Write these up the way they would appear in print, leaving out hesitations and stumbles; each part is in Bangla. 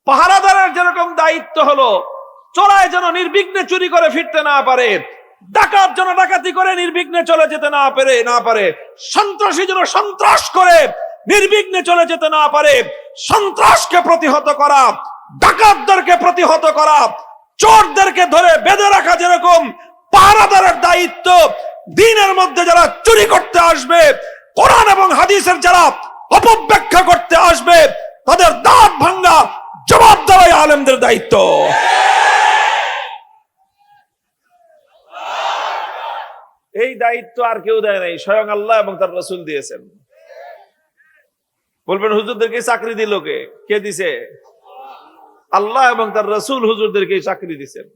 পাহারাদারের যেরকম দায়িত্ব হলো চোরায় যেন নির্বিঘ্নে চুরি করে ফিরতে না পারে, ডাকাত যেন ডাকাতি করে নির্বিঘ্নে চলে যেতে না পারে, সন্ত্রাসী যেন সন্ত্রাস করে নির্বিঘ্নে চলে যেতে না পারে, সন্ত্রাসকে প্রতিহত করা, ডাকাতদেরকে প্রতিহত করা, চোরদেরকে ধরে বেঁধে রাখা যেরকম পাহারাদারের দায়িত্ব, দ্বীনের মধ্যে যারা চুরি করতে আসবে, কোরআন এবং হাদিসের যারা অপব্যাখ্যা করতে আসবে, তাদের দাঁত ভাঙ্গা জবাব দেওয়াই আলেমদের দায়িত্ব। এই দায়িত্ব আর কেউ দেয় নাই, স্বয়ং আল্লাহ এবং তার রাসূল দিয়েছেন। বলবেন হুজুরদেরকে চাকরি দিল কে? কে দিছে? আল্লাহ এবং তার রাসূল হুজুরদেরকে চাকরি দিয়েছেন।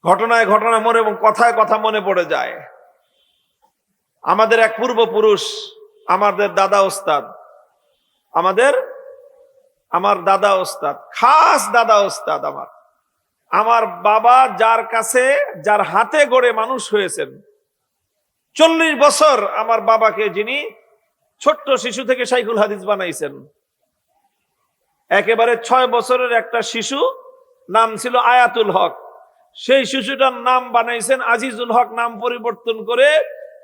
ঘটনায় ঘটনা মনে এবং কথায় কথা মনে পড়ে যায়। আমাদের এক পূর্বপুরুষ, আমাদের দাদা ওস্তাদ, আমার দাদা ওস্তাদ, খাস দাদা ওস্তাদ, আমার বাবা যার হাতে গড়ে মানুষ হয়েছেন, 40 বছর আমার বাবাকে যিনি ছোট্ট শিশু থেকে শাইখুল হাদিস বানাইছেন। একেবারে 6 বছরের একটা শিশু, নাম ছিল আয়াতুল হক, সেই শিশুটার নাম বানাইছেন আজিজুল হক, নাম পরিবর্তন করে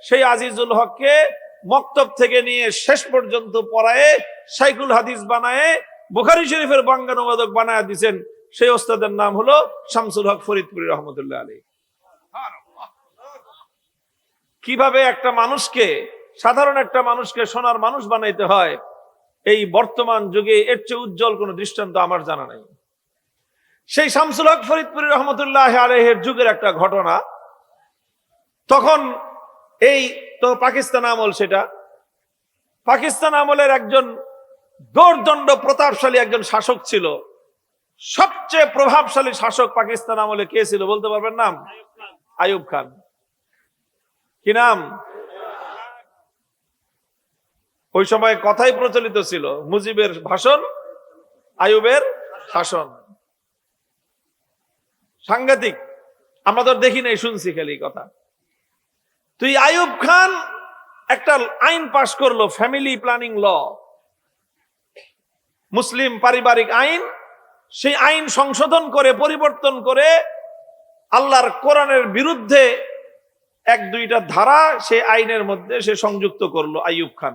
সেই আজিজুল হককে মক্তব থেকে নিয়ে শেষ পর্যন্ত পড়ায়ে শাইখুল হাদিস বানায়ে বুখারী শরীফের বাঙ্গানুবাদক বানায় দিয়েছেন। সেই ওস্তাদের নাম হলো শামসুল হক ফরিদপুরি রহমতুল্লাহ আলাইহি। কিভাবে একটা মানুষকে, সাধারণ একটা মানুষকে সোনার মানুষ বানাইতে হয়, এই বর্তমান যুগে এর চেয়ে উজ্জ্বল কোন দৃষ্টান্ত আমার জানা নাই। সেই শামসুল হক ফরিদপুরি রহমতুল্লাহ আলাইহির যুগের একটা ঘটনা। তখন এই তো পাকিস্তান আমল, সেটা পাকিস্তান আমলের একজন দোর্দণ্ড প্রতাপশালী একজন শাসক ছিল। সবচেয়ে প্রভাবশালী শাসক পাকিস্তান আমলে কে ছিল বলতে পারবেন নাম? আইয়ুব খান। কি নাম? ওই সময় কথাই প্রচলিত ছিল, মুজিবের ভাষণ, আইয়ুবের শাসন। সাংঘাতিক। আমরা তো দেখি নাই, শুনছি খালি কথা। তুই আইয়ুব খান একটা আইন পাশ করলো, ফ্যামিলি প্ল্যানিং ল, মুসলিম পারিবারিক আইন। সেই আইন সংশোধন করে, পরিবর্তন করে আল্লাহর কোরআনের বিরুদ্ধে 1-2টা ধারা সেই আইনের মধ্যে সে সংযুক্ত করলো আইয়ুব খান।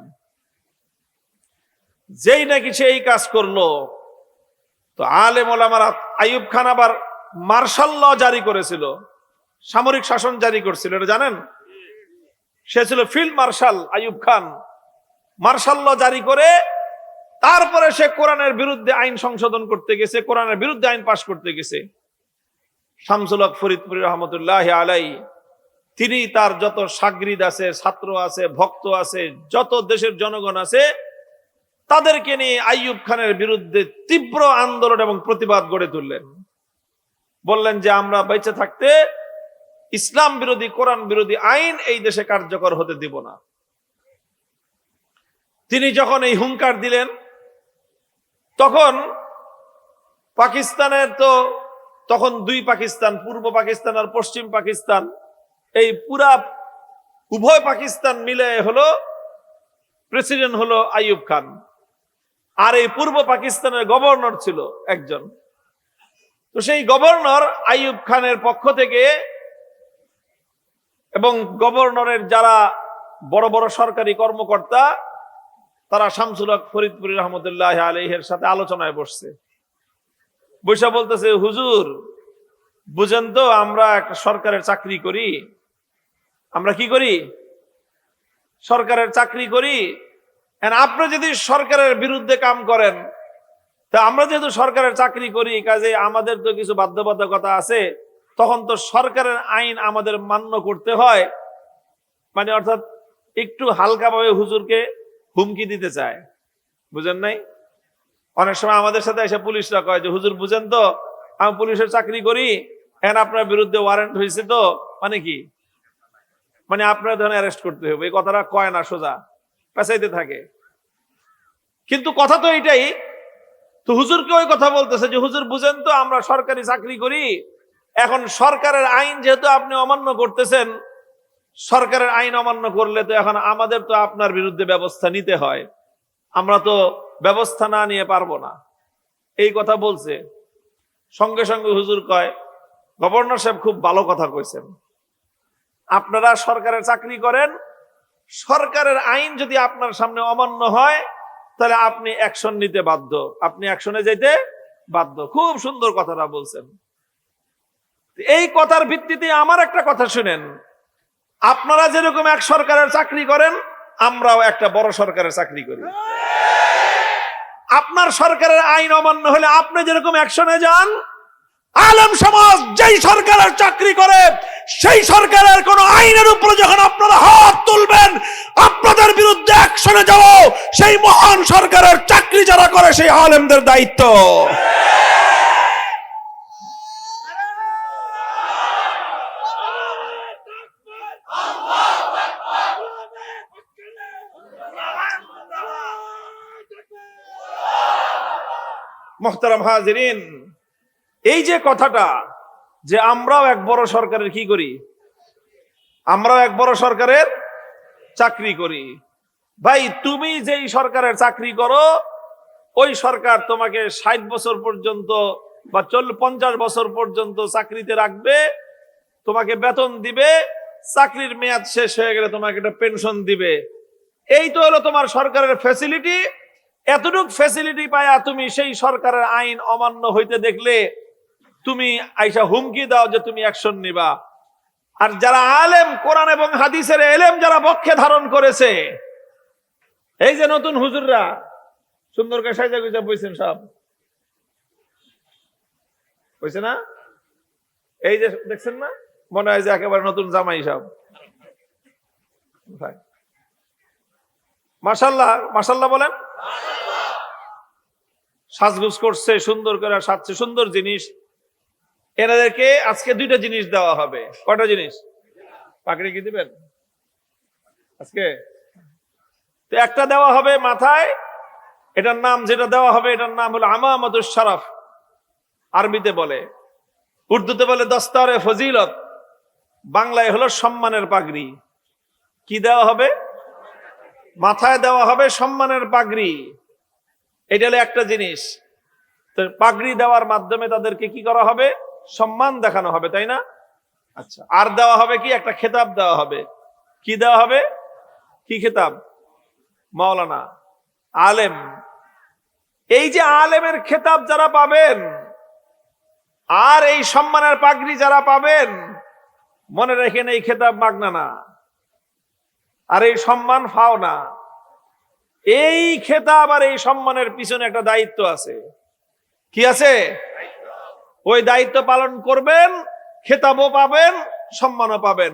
যেই নাকি সে এই কাজ করলো, তো আলেম ওলামারা, আইয়ুব খান আবার মার্শাল ল জারি করেছিল, সামরিক শাসন জারি করছিল, এটা জানেন? সে ছিল field marshal Ayub Khan. Martial ল জারি করে তারপরে সে কোরআনের বিরুদ্ধে আইন সংশোধন করতে গেছে, কোরআনের বিরুদ্ধে আইন পাশ করতে গেছে। শামসুল হক ফরিদপুরি রহমতুল্লাহ আলাইহি, তিনি তার যত সাগরিদ আছে, ছাত্র আছে, ভক্ত আছে, যত দেশের জনগণ আছে, তাদেরকে নিয়ে আইয়ুব খানের বিরুদ্ধে তীব্র আন্দোলন এবং প্রতিবাদ গড়ে তুললেন। বললেন যে আমরা বেঁচে থাকতে ইসলাম বিরোধী, কোরআন বিরোধী আইন এই দেশে কার্যকর হতে দিব না। তিনি যখন এই হুঙ্কার দিলেন, তখন পাকিস্তানের তো তখন 2 পাকিস্তান, পূর্ব পাকিস্তান আর পশ্চিম পাকিস্তান, এই পুরা উভয় পাকিস্তান মিলে হলো প্রেসিডেন্ট হলো আইয়ুব খান। আর এই পূর্ব পাকিস্তানের গভর্নর ছিল একজন। তো সেই গভর্নর আইয়ুব খানের পক্ষ থেকে এবং গভর্নরের যারা বড় বড় সরকারি কর্মকর্তা, তারা শামসুল হক ফরিদপুরি রহমতুল্লাহ আলাইহির সাথে আলোচনায় বসছে। বৈশা বলতেছে, হুজুর বুঝেন তো, আমরা একটা সরকারের চাকরি করি। আমরা কি করি? সরকারের চাকরি করি। আপনি যদি সরকারের বিরুদ্ধে কাম করেন, তা আমরা যেহেতু সরকারের চাকরি করি, কাজে আমাদের তো কিছু বাধ্যবাধকতা আছে, তখন তো সরকারের আইন আমাদের মান্য করতে হয়। মানে অর্থাৎ একটু হালকাভাবে হুজুরকে হুমকি দিতে চায়, বুঝেন নাই? অনেক সময় আমাদের সাথে এসে পুলিশরা কয় যে, হুজুর বুঝেন তো, আমি পুলিশের চাকরি করি, আপনার বিরুদ্ধে ওয়ারেন্ট হয়েছে, তো মানে কি, মানে আপনার ধরেন অ্যারেস্ট করতে হবে। এই কথাটা কয় না, সোজা পেঁচাইতে থাকে। কিন্তু কথা তো এইটাই। তো হুজুরকে ওই কথা বলতেছে যে, হুজুর বুঝেন তো, আমরা সরকারি চাকরি করি, এখন সরকারের আইন যেহেতু আপনি অমান্য করতেছেন, সরকারের আইন অমান্য করলে তো এখন আমাদের তো আপনার বিরুদ্ধে ব্যবস্থা নিতে হয়। আমরা তো ব্যবস্থা না নিয়ে পারবো না, এই কথা বলছে। সঙ্গে সঙ্গে হুজুর কয়, গভর্নর সাহেব খুব ভালো কথা কইছেন, আপনারা সরকারের চাকরি করেন, সরকারের আইন যদি আপনার সামনে অমান্য হয় তাহলে আপনি অ্যাকশন নিতে বাধ্য, আপনি অ্যাকশনে যেতে বাধ্য। খুব সুন্দর কথাটা বলছেন। এই কথার ভিত্তিতে আমার একটা কথা শুনেন, আপনারা যেরকম এক সরকারের চাকরি করেন, আমরাও একটা বড় সরকারের চাকরি করি। আপনার সরকারের আইন অমান্য হলে আপনি যেরকম অ্যাকশনে যান, আলেম সমাজ যেই সরকারের চাকরি করে সেই সরকারের কোন আইনের উপরে যখন আপনারা হাত তুলবেন, আপনাদের বিরুদ্ধে অ্যাকশনে যাও, সেই মহান সরকারের চাকরি যারা করে সেই আলেমদের দায়িত্ব। মুহতারাম হাজিরিন, এই যে কথাটা যে আমরাও এক বড় সরকারের কি করি, আমরাও এক বড় সরকারের চাকরি করি। ভাই, তুমি যেই সরকারের চাকরি করো, ওই সরকার তোমাকে 60 বছর পর্যন্ত বা 50 বছর পর্যন্ত চাকরিতে রাখবে, তোমাকে বেতন দিবে, চাকরির মেয়াদ শেষ হয়ে গেলে তোমাকে একটা পেনশন দিবে। এই তো হলো তোমার সরকারের ফ্যাসিলিটি। এতটুকু ফ্যাসিলিটি পায়া তুমি সেই সরকারের আইন অমান্য হইতে দেখলে তুমি আইসা হুমকি দাও যে তুমি অ্যাকশন নিবা। আর যারা আলেম, কোরআন এবং হাদিসের এলেম যারা পক্ষে ধারণ করেছে, এই যে নতুন হুজুররা সুন্দর করে সাজা গুজা বইছেন, সব বইছে না? এই যে দেখছেন না, মনে হয় যে একেবারে নতুন জামাই সব। মাশাআল্লাহ, মাশাআল্লাহ বলেন। সাজগুজ করছে, সুন্দর করে সাজছে, সুন্দর জিনিস। এনাদেরকে আজকে 2টা জিনিস দেওয়া হবে। কয়টা জিনিস? পাকড়ি কি দিবেন আজকে? তো একটা দেওয়া হবে মাথায়, এটার নাম যেটা দেওয়া হবে এটার নাম হলো আমামাতুশ শরফ, আরবিতে বলে, উর্দুতে বলে দস্তারে ফজিলত, বাংলায় হলো সম্মানের পাগড়ি। কি দেওয়া হবে? মাথায় দেওয়া হবে সম্মানের পাগড়ি। এটা হলো একটা জিনিস। তো পাগড়ি দেওয়ার মাধ্যমে তাদেরকে কি করা হবে? সম্মান দেখানো হবে, তাই না? আচ্ছা, আর দেওয়া হবে কি? একটা খেতাব দেওয়া হবে। কি দেওয়া হবে? কি খেতাব? মাওলানা, আলেম। এই যে আলেমের খেতাব যারা পাবেন আর এই সম্মানের পাগড়ি যারা পাবেন, মনে রাখেন এই খেতাব মাগনা না, আর এই সম্মান ফাও না। এই খেতাব আর এই সম্মানের পিছনে একটা দায়িত্ব আছে। কি আছে? ওই দায়িত্ব পালন করবেন, খেতাবও পাবেন, সম্মানও পাবেন।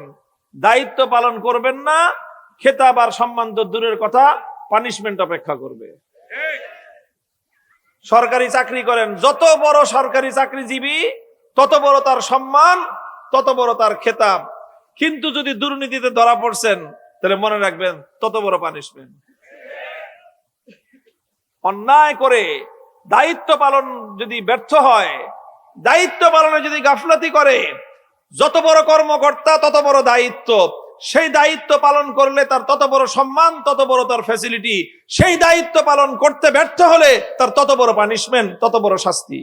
দায়িত্ব পালন করবেন না, খেতাব আর সম্মান তো দূরের কথা, পানিশমেন্ট অপেক্ষা করবে। সরকারি চাকরি করেন, যত বড় সরকারি চাকরিজীবী তত বড় তার সম্মান, তত বড় তার খেতাব। কিন্তু যদি দুর্নীতিতে ধরা পড়ছেন তাহলে মনে রাখবেন তত বড় পানিশমেন্ট। অন্যায় করে দায়িত্ব পালন যদি ব্যর্থ হয়, দায়িত্ব পালনে যদি গাফলাতি করে, যত বড় কর্মকর্তা তত বড় দায়িত্ব, সেই দায়িত্ব পালন করলে তার তত বড় সম্মান, তত বড় তার ফ্যাসিলিটি। সেই দায়িত্ব পালন করতে ব্যর্থ হলে তার তত বড় পানিশমেন্ট, তত বড় শাস্তি।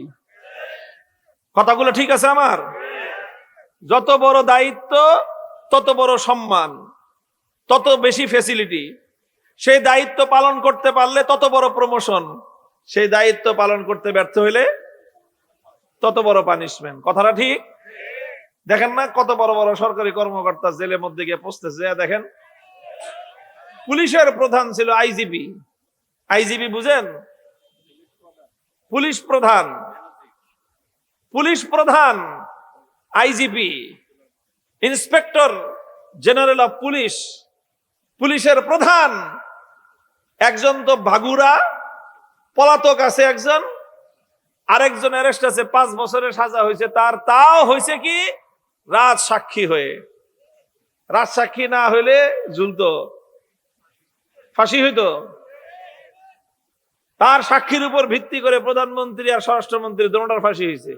কথাগুলো ঠিক আছে আমার? যত বড় দায়িত্ব তত বড় সম্মান, তত বেশি ফ্যাসিলিটি। সেই দায়িত্ব পালন করতে পারলে তত বড় প্রমোশন, সেই দায়িত্ব পালন করতে ব্যর্থ হইলে তত বড় পানিশমেন্ট। কথাটা ঠিক? দেখেন না কত বড় বড় সরকারি কর্মকর্তা জেলের মধ্যে গিয়ে পৌঁছতেছে। দেখেন, পুলিশের প্রধান ছিল আইজিপি। আইজিপি বুঝেন? পুলিশ প্রধান, পুলিশ প্রধান IGP, inspector general of police, পুলিশের প্রধান। একজন তো ভাগুরা, পলাতক আছে একজন, আরেকজন অ্যারেস্ট আছে, 5 বছরের সাজা হয়েছে তার। তাও হয়েছে কি? রাজ সাক্ষী হয়ে। রাজ সাক্ষী না হইলে ঝুলতো, ফাঁসি হইতো। তার সাক্ষীর উপর ভিত্তি করে প্রধানমন্ত্রী আর স্বরাষ্ট্রমন্ত্রী দোনোটার ফাঁসি হয়েছে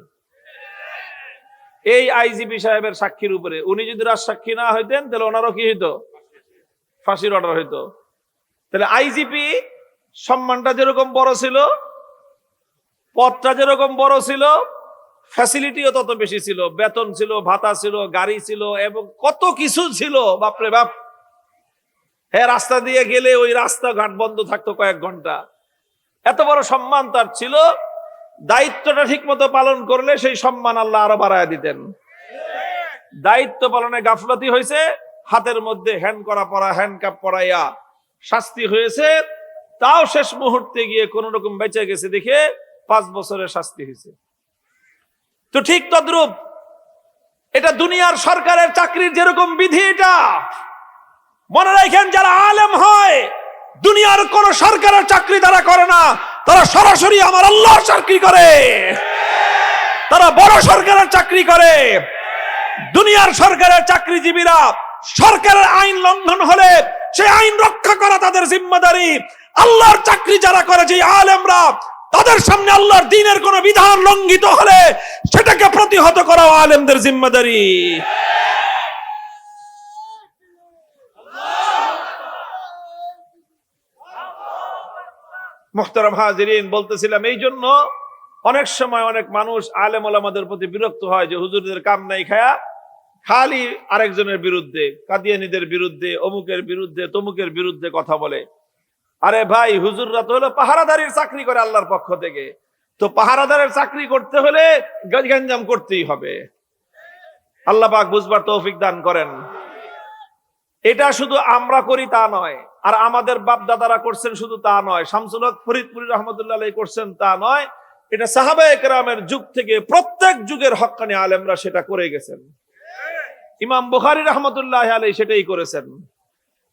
এই আইজিপি সাহেবের সাক্ষীর উপরে। উনি যদি রাজ সাক্ষী না হইতেন তাহলে ওনারও কি হইতো? ফাঁসির অর্ডার হইতো। তাহলে আইজিপি সম্মানটা যেরকম বড় ছিল, পদটা যেরকম বড় ছিল, ফ্যাসিলিটিও তত বেশি ছিল, বেতন ছিল, ভাতা ছিল, গাড়ি ছিল এবং কত কিছু ছিল। বাপরে বাপ, হ্যাঁ, রাস্তা দিয়ে গেলে ওই রাস্তাঘাট বন্ধ থাকতো কয়েক ঘন্টা। এত বড় সম্মান তার ছিল। দায়িত্বটা ঠিক মতো পালন করলে সেই সম্মান আল্লাহ আরো বাড়ায় দিতেন। দায়িত্ব পালনে গাফলতি হয়েছে, হাতের মধ্যে হ্যান্ডকাপ পরাইয়া শাস্তি হয়েছে, তাও শেষ মুহূর্তে গিয়ে কোন রকম বেঁচে গেছে দেখে 5 বছরের শাস্তি হয়েছে। তো ঠিক তদ্রূপ এটা দুনিয়ার সরকারের চাকরির যেরকম বিধি, এটা মনে রাখেন, যারা আলেম হয় দুনিয়ার কোন সরকারের চাকরি তারা করে না, তারা সরাসরি আমার আল্লাহর চাকরি করে, তারা বড় সরকারের চাকরি করে। দুনিয়ার সরকারের চাকরিজীবীরা সরকারের আইন লঙ্ঘন হলে সেই আইন রক্ষা করা তাদের জিম্মাদারি। আল্লাহর চাকরি যারা করে, যে আলেমরা, তাদের সামনে আল্লাহর দ্বীনের কোন বিধান লঙ্ঘিত হলে সেটাকে প্রতিহত করা আলেমদের জিম্মাদারি। মুহতারাম হাজিরিন, বলতেছিলাম এই জন্য অনেক সময় অনেক মানুষ আলেম ওলামাদের প্রতি বিরক্ত হয় যে হুজুরদের কাম নাই খায়া খালি আরেকজনের বিরুদ্ধে, কাদিয়ানীদের বিরুদ্ধে, অমুকের বিরুদ্ধে, তমুকের বিরুদ্ধে কথা বলে। আরে ভাই, হুজুররা তো হলো পাহারাদারির চাকরি করে আল্লাহর পক্ষ থেকে, তো পাহারাদারের চাকরি করতে হলে গঞ্জাম করতেই হবে। আল্লাহ পাক বুঝবার তৌফিক দান করেন। এটা শুধু আমরা করি তা নয়, আর আমাদের বাপ দাদারা করছেন শুধু তা নয়, শামসুল হক ফরিদপুরি রহমতুল্লাহ আলাইহি করছেন তা নয়, এটা সাহাবায়ে কেরামের যুগ থেকে প্রত্যেক যুগের হক্কানি আলেমরা সেটা করে গেছেন। ইমাম বুখারী রহমতুল্লাহ আলাইহি সেটাই করেছেন।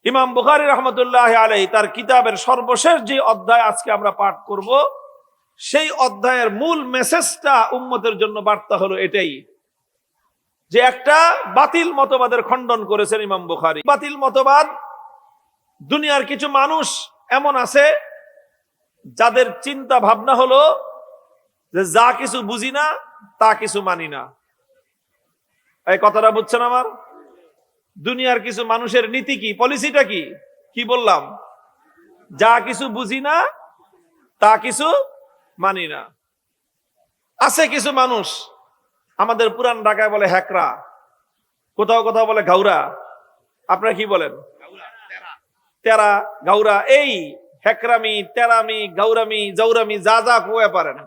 ইমাম বুখারী রহমতুল্লাহ আলাইহি তার কিতাবের সর্বশেষ যে অধ্যায় আজকে আমরা পাঠ করব, সেই অধ্যায়ের মূল মেসেজটা উম্মতের জন্য বার্তা হলো এটাই, যে একটা বাতিল মতবাদের খণ্ডন করেছেন ইমাম বুখারী। বাতিল মতবাদ, দুনিয়ার কিছু মানুষ এমন আছে যাদের চিন্তা ভাবনা হলো যে যা কিছু বুঝি না তা কিছু মানি না। এই কথাটা বুঝছেন আমার? দুনিয়ার কিছু মানুষের নীতি কি, পলিসিটা কি? কি বললাম? যা কিছু বুঝি না তা কিছু মানি না। আছে কিছু মানুষ, আমাদের পুরান ঢাকায় বলে হ্যাকরা, কোথাও কোথাও বলে গাউরা। আপনারা কি বলেন? তেরা, গাউরা। এই হ্যাকরামি, তেরামি, গাউরামি, জৌরামি যা যা কুয়ে পারেন,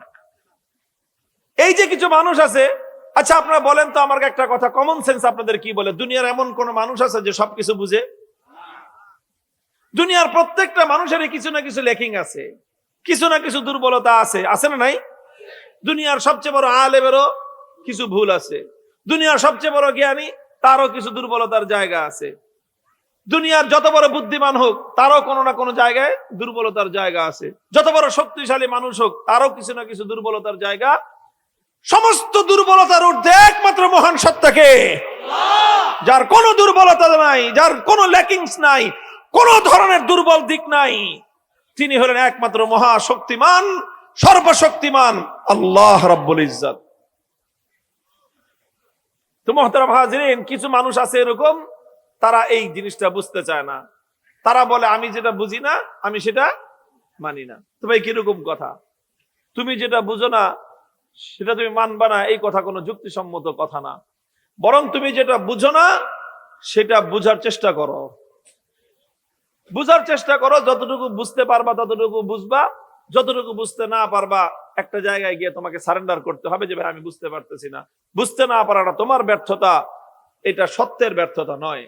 এই যে কিছু মানুষ আছে। আচ্ছা আপনারা বলেন তো আমার একটা কথা, কমন সেন্স আপনাদের কি বলে? দুনিয়ার এমন কোন মানুষ আছে যে সবকিছু বুঝে? দুনিয়ার প্রত্যেকটা মানুষেরই কিছু না কিছু ল্যাকিং আছে, কিছু না কিছু দুর্বলতা আছে, আছে না নাই? দুনিয়ার সবচেয়ে বড় আলেমেরও কিছু ভুল আছে, দুনিয়ার সবচেয়ে বড় জ্ঞানী তারও কিছু দুর্বলতার জায়গা আছে, দুনিয়ার যত বড় বুদ্ধিমান হোক তারও কোনো না কোনো জায়গায় দুর্বলতার জায়গা আছে, যত বড় শক্তিশালী মানুষ হোক তারও কিছু না কিছু দুর্বলতার জায়গা। সমস্ত দুর্বলতার ঊর্ধ্বে একমাত্র মহান সত্তাকে, যার কোনো দুর্বলতা নাই, যার কোনো ল্যাকিংস নাই, কোন ধরনের দুর্বল দিক নাই, তিনি হলেন একমাত্র মহাশক্তিমান, সর্বশক্তিমান আল্লাহ রাব্বুল ইজ্জত। তো মুহতারাম হাজিরিন, কিছু মানুষ আছে এরকম, তারা এই জিনিসটা বুঝতে চায় না। তারা বলে আমি যেটা বুঝি না আমি সেটা মানি না। তো ভাই কিরকম কথা? তুমি যেটা বুঝো না সেটা তুমি মানবা না, এই কথা কোনো যুক্তিসম্মত কথা না। বরং তুমি যেটা বুঝো না সেটা বুঝার চেষ্টা করো, বুঝার চেষ্টা করো। যতটুকু বুঝতে পারবা ততটুকু বুঝবা, যতটুকু বুঝতে না পারবা একটা জায়গায় গিয়ে তোমাকে সারেন্ডার করতে হবে যে ভাই আমি বুঝতে পারতেছি না। বুঝতে না পারাটা তোমার ব্যর্থতা, এটা সত্যের ব্যর্থতা নয়।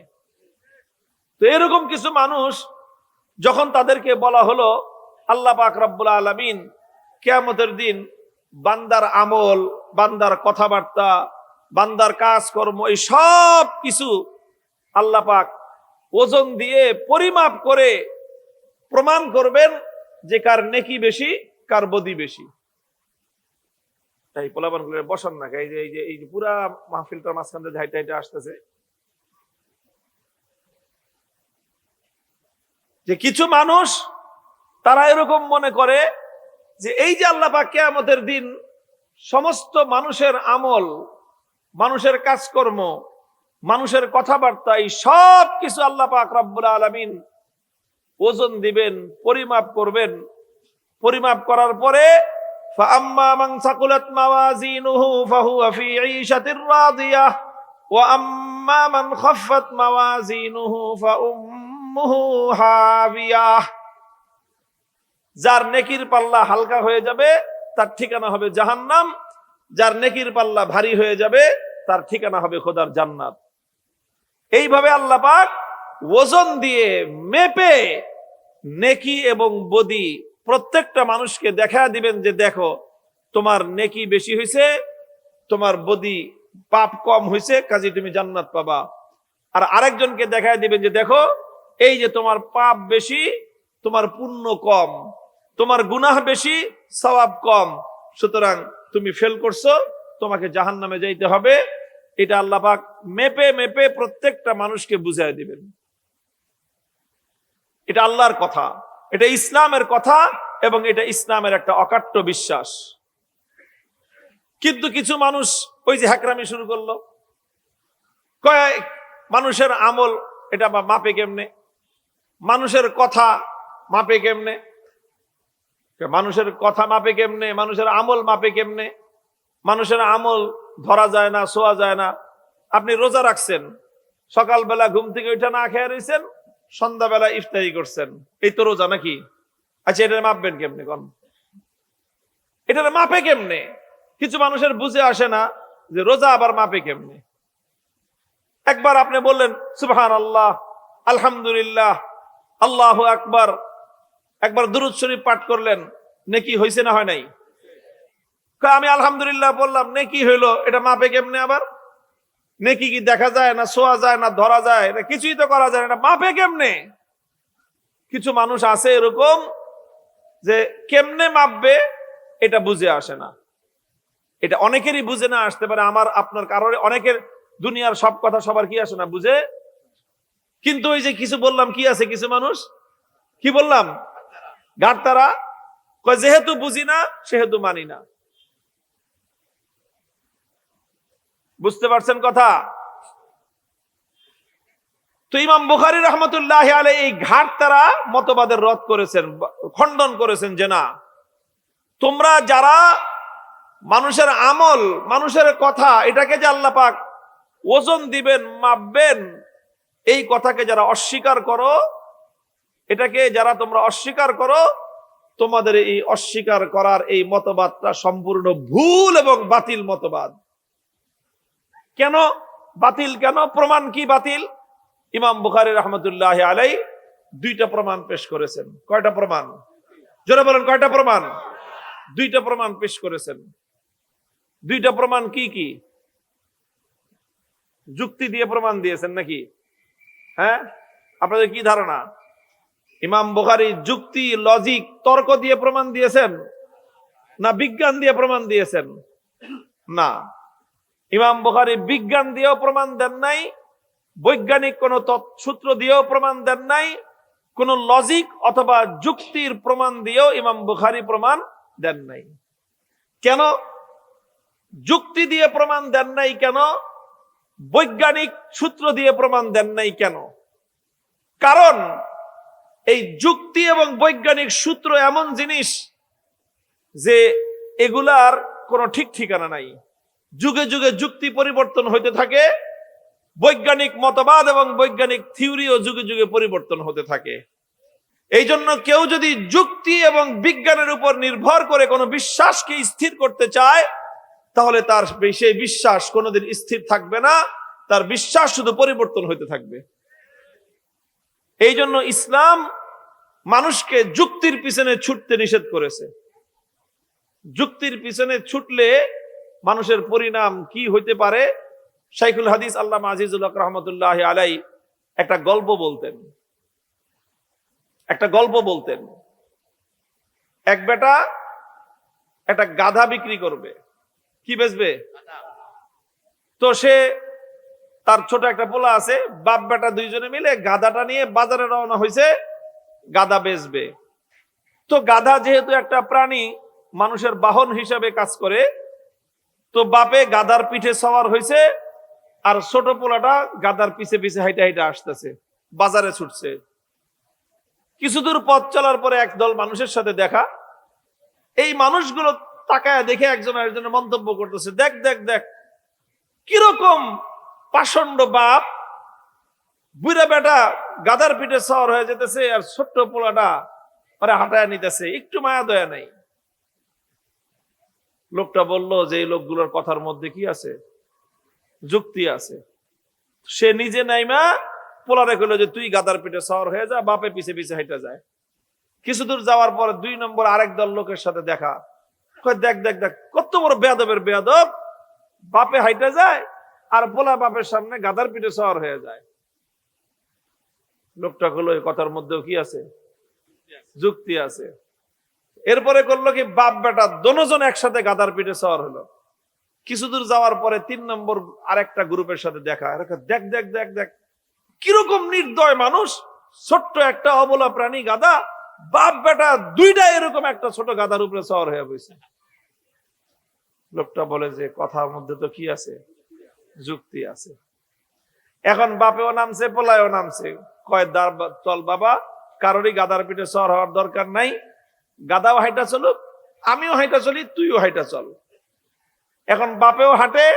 তো এরকম কিছু মানুষ যখন তাদেরকে বলা হলো আল্লাহ পাক রব্বুল আলামিন কিয়ামতের দিন বান্দার আমল, বান্দার কথাবার্তা, বান্দার কাজকর্ম, এই সব কিছু আল্লাহ পাক ওজন দিয়ে পরিমাপ করে প্রমাণ করবেন যে কার নেকি বেশি, কার বদি বেশি। তাই পোলাপান গুলো বসান না, এই যে পুরা মাহফিলটার মাঝখান দিয়ে হাইটে হাইটে আসতেছে, যে কিছু মানুষ তারা এরকম মনে করে যে এই যে আল্লাহ পাক কিয়ামতের দিন সমস্ত মানুষের আমল, মানুষের কাজকর্ম, মানুষের কথাবার্তা, এই সব কিছু আল্লাহ পাক রব্বুল আলামিন ওজন দিবেন, পরিমাপ করবেন, পরিমাপ করার পরে ফাআম্মা মান সাকুলাত মাওয়াজিনুহু ফাহুয়া ফি ঈশাতির রাদিয়াহ ওয়া আম্মা মান খাফফাত মাওয়াজিনুহু ফাউম্মুহু হাবিয়াহ। যার নেকির পাল্লা হালকা হয়ে যাবে তার ঠিকানা হবে জাহান্নাম, যার নেকির পাল্লা ভারী হয়ে যাবে তার ঠিকানা হবে খোদার জান্নাত। এইভাবে আল্লাহ পাক ওজন দিয়ে মেপে নেকি এবং বদি প্রত্যেকটা মানুষকে দেখা দিবেন যে দেখো তোমার নেকি বেশি হয়েছে, তোমার বদি পাপ কম হয়েছে, কাজে তুমি জান্নাত পাবা। আর আরেকজনকে দেখায় দিবেন যে দেখো এই যে তোমার পাপ বেশি, তোমার পুণ্য কম, তোমার গুনাহ বেশি, সওয়াব কম, সুতরাং তুমি ফেল করছো, তোমাকে জাহান্নামে যাইতে হবে। এটা আল্লাহ পাক মেপে মেপে প্রত্যেকটা মানুষকে বুঝাই দিবেন। এটা আল্লাহর কথা, এটা ইসলামের কথা, এবং এটা ইসলামের একটা অকাট্য বিশ্বাস। কিন্তু কিছু মানুষ ওই যে হ্যাকরামি শুরু করলো, কয় মানুষের আমল এটা মাপে কেমনে, মানুষের কথা মাপে কেমনে, মানুষের কথা মাপে কেমনে, মানুষের আমল মাপে কেমনে, মানুষের আমল ধরা যায় না, ছোঁয়া যায় না। আপনি রোজা রাখছেন, সকালবেলা ঘুম থেকে উঠে না খেয়ে রয়েছেন, সন্ধ্যাবেলা ইফতারি করছেন, এই তো রোজা নাকি? আচ্ছা, এটা মাপবেন কেমনে? কোন এটা মাপে কেমনে? কিছু মানুষের বুঝে আসে না যে রোজা আবার মাপে কেমনে। একবার আপনি বললেন সুবহানাল্লাহ, আলহামদুলিল্লাহ, আল্লাহু আকবার, একবার দুরূদ শরীফ পাঠ করলেন, নেকি হইছে না হয় নাই? আমি আলহামদুলিল্লাহ বললাম, নেকি হইলো, এটা মাপে কেমনে? আবার নেকি কি দেখা যায় না, ছোঁয়া যায় না, ধরা যায় না, কিছুই তো করা যায় না, এটা মাপে কেমনে? কিছু মানুষ আছে এরকম যে কেমনে মাপবে এটা বুঝে আসে না। এটা অনেকেরই বুঝে না আসতে পারে, আমার আপনার কারোর, অনেকের দুনিয়ার সব কথা সবার কি আসে না, বুঝে। কিন্তু ওই যে কিছু বললাম, কি আছে কিছু মানুষ, কি বললাম, গাড়তারা, যেহেতু বুঝি না সেহেতু মানি না। বুঝতে পারছেন কথা? তো ইমাম বুখারী রাহমাতুল্লাহি আলাইহি এই ঘাটতারা মতবাদের রদ করেছেন, খণ্ডন করেছেন যে না, তোমরা যারা মানুষের আমল, মানুষের কথা, এটাকে যে আল্লাহ পাক ওজন দিবেন, মাপবেন, এই কথাকে যারা অস্বীকার করো, এটাকে যারা তোমরা অস্বীকার করো, তোমাদের এই অস্বীকার করার এই মতবাদটা সম্পূর্ণ ভুল এবং বাতিল মতবাদ। কেন বাতিল? কেন? প্রমাণ কি বাতিল? ইমাম বুখারী রাহমাতুল্লাহি আলাইহি দুইটা প্রমাণ পেশ করেছেন। কয়টা প্রমাণ? জোরে বলেন, কয়টা প্রমাণ? দুইটা প্রমাণ পেশ করেছেন। দুইটা প্রমাণ কি কি? যুক্তি দিয়ে প্রমাণ দিয়েছেন নাকি? হ্যাঁ, আপনাদের কি ধারণা? ইমাম বুখারী যুক্তি, লজিক, তর্ক দিয়ে প্রমাণ দিয়েছেন না বিজ্ঞান দিয়ে প্রমাণ দিয়েছেন? না, ইমাম বুখারী বিজ্ঞান দিয়েও প্রমাণ দেন নাই, বৈজ্ঞানিক কোন সূত্র দিয়েও প্রমাণ দেন নাই, কোন লজিক অথবা যুক্তির প্রমাণ দিয়েও ইমাম বুখারী প্রমাণ দেন নাই। কেন যুক্তি দিয়ে প্রমাণ দেন নাই? কেন বৈজ্ঞানিক সূত্র দিয়ে প্রমাণ দেন নাই? কেন? কারণ এই যুক্তি এবং বৈজ্ঞানিক সূত্র এমন জিনিস যে এগুলার কোনো ঠিক ঠিকানা নাই। যুগে যুগে যুক্তি পরিবর্তন হইতে থাকে, বৈজ্ঞানিক মতবাদ এবং বৈজ্ঞানিক থিওরিও যুগে যুগে পরিবর্তন হতে থাকে। এই জন্য কেউ যদি যুক্তি এবং বিজ্ঞানের উপর নির্ভর করে কোনো বিশ্বাসকে স্থির করতে চায়, তাহলে তার সেই বিশ্বাস কোনোদিন স্থির থাকবে না, তার বিশ্বাস শুধু পরিবর্তন হইতে থাকবে। এই জন্য ইসলাম মানুষকে যুক্তির পিছনে ছুটতে নিষেধ করেছে। যুক্তির পিছনে ছুটলে মানুষের পরিণাম কি হইতে পারে? শাইখুল হাদিস আল্লামা আজিজুল হক রাহমাতুল্লাহি আলাইহি একটা গল্প বলতেন। এক বেটা একটা গাধা বিক্রি করবে। কি বেচবে? তো সে, তার ছোট একটা পোলা আছে, বাপ বেটা দুইজনে মিলে গাধাটা নিয়ে বাজারে রওনা হয়েছে, গাধা বেচবে। তো গাধা যেহেতু একটা প্রাণী, মানুষের বাহন হিসাবে কাজ করে, তো বাপে গাধার পিঠে সওয়ার হয়েছে, আর ছোট পোলাটা গাধার পিছে পিছে হাইটা হাইটা আসতেছে, বাজারে ছুটছে। কিছুদূর পথ চলার পরে একদল মানুষের সাথে দেখা, এই মানুষগুলো তাকায় দেখে একজন আরেকজনের মন্তব্য করতেছে, দেখ দেখ দেখ কিরকম পাষণ্ড বাপ, বুড়া বেটা গাদার পিঠে সওয়ার হয়ে যেতেছে, আর ছোট্ট পোলাটা আরে হাঁটায় নিতেছে, একটু মায়া দয়া নাই। লোকটা বলল যে এই লোকগুলোর কথার মধ্যে কি আছে, যুক্তি আছে। সে নিজে নাইমা পোলারে কইল যে তুই গাদার পিঠে সওয়ার হয়ে যা, বাপে পিছে পিছে হাইটা যায়। কিছু দূর যাওয়ার পরে 2 নম্বর আরেক দল লোকের সাথে দেখা, দেখ দেখ দেখ কত বড় বেয়াদবের বেয়াদব, বাপে হাইটা যায় আর পোলা বাপের সামনে গাদার পিঠে সওয়ার হয়ে যায়। লোকটা করলো এই কথার মধ্যেও কি আছে, যুক্তি আছে। এরপরে করলো কি, বাপ বেটা দোনোজন একসাথে গাদার পিঠে সওয়ার হলো। কিছু দূর যাওয়ার পরে 3 নম্বর আরেকটা গ্রুপের সাথে দেখা, দেখ দেখ দেখ দেখ কিরকম নির্দয় মানুষ, ছোট্ট একটা অবলা প্রাণী গাদা, বাপ বেটা দুইটা এরকম একটা ছোট গাদার উপরে সওয়ার হয়ে বসে। লোকটা বলে যে কথার মধ্যে তো কি আছে, যুক্তি আছে। এখন বাপেও নামছে, পোলায়ও নামছে, কয় চল বাবা, কারোরই গাদার পিঠে সওয়ার হওয়ার দরকার নাই, গাদাও হাইটা চলুক, আমিও হাইটা চলি, তুইও হাইটা চল। এখন বাপেও হাঁটে,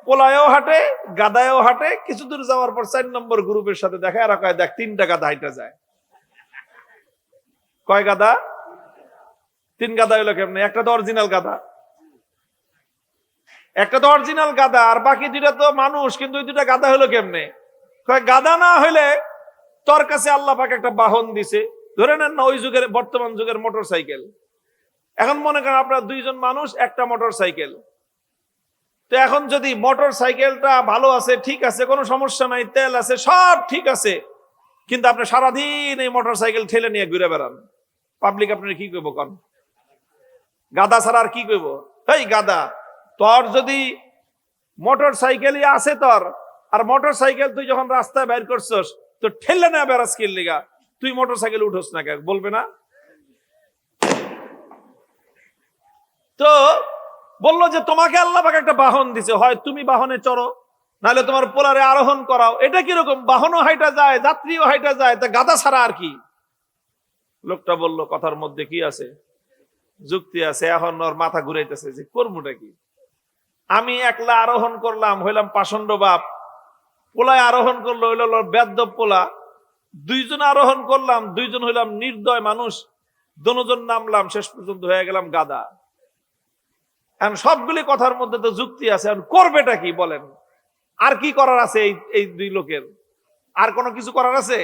পোলায়ও হাঁটে, গাদায়ও হাঁটে। কিছু দূর যাওয়ার পর 4 নম্বর গ্রুপের সাথে দেখা, এরা কয় দেখ 3টা গাদা হাইটা যায়। কয় গাদা? 3 গাদা হইলো কেমনে? একটা তো অরিজিনাল গাদা, একটা তো অরিজিনাল গাদা, আর বাকি 2টা তো মানুষ, কিন্তু ওই 2টা গাদা হলো কেমনে? কয় গাদা না হইলে তোর কাছে আল্লাহ পাক একটা বাহন দিছে, ধরে নেন না ওই যুগের, বর্তমান যুগের মোটর সাইকেল। এখন মনে করেন আপনার 2 জন মানুষ, একটা মোটর সাইকেল। তো এখন যদি মোটর সাইকেলটা ভালো আছে, ঠিক আছে, কোনো সমস্যা নাই, তেল আছে, সব ঠিক আছে, কিন্তু আপনি সারাদিন এই মোটর সাইকেল ঠেলে নিয়ে ঘুরে বেড়ান, পাবলিক আপনার কি কইব? কোন গাদা ছাড়া আর কি কইব? এই গাদা, তোর যদি মোটর সাইকেলই আছে তোর, আর মোটর সাইকেল তুই যখন রাস্তায় বের করছস তো ঠেলে না বেড়াস কি লিগা, তুই মোটর সাইকেল উঠোস না কেন, বলবে না? তো বললো যে তোমাকে আল্লাহ পাক একটা বাহন দিছে, হয় তুমি বাহনে চড়ো, নাহলে তোমার পোলারে আরোহণ করাও। এটা কিরকম, বাহনও হাইটা যায়, যাত্রীও হাইটা যায়, তা গাদা ছাড়া আর কি? লোকটা বলল কথার মধ্যে কি আছে, যুক্তি আছে। এখন ওর মাথা ঘুরাইতেছে যে কর্মটা কি, আমি একলা আরোহণ করলাম, হইলাম পাষণ্ড বাপ, পোলায় আরোহণ করলো হইল বেদ্যব পোলা, 2 জন আরোহণ করলাম, 2 জন হইলাম নির্দয় মানুষ, দোনোজন নামলাম, শেষ পর্যন্ত হয়ে গেলাম গাদা। এখন সবগুলি কথার মধ্যে তো যুক্তি আছে, এখন করবেটা কি বলেন? আর কি করার আছে এই 2 লোকের? আর কোনো কিছু করার আছে?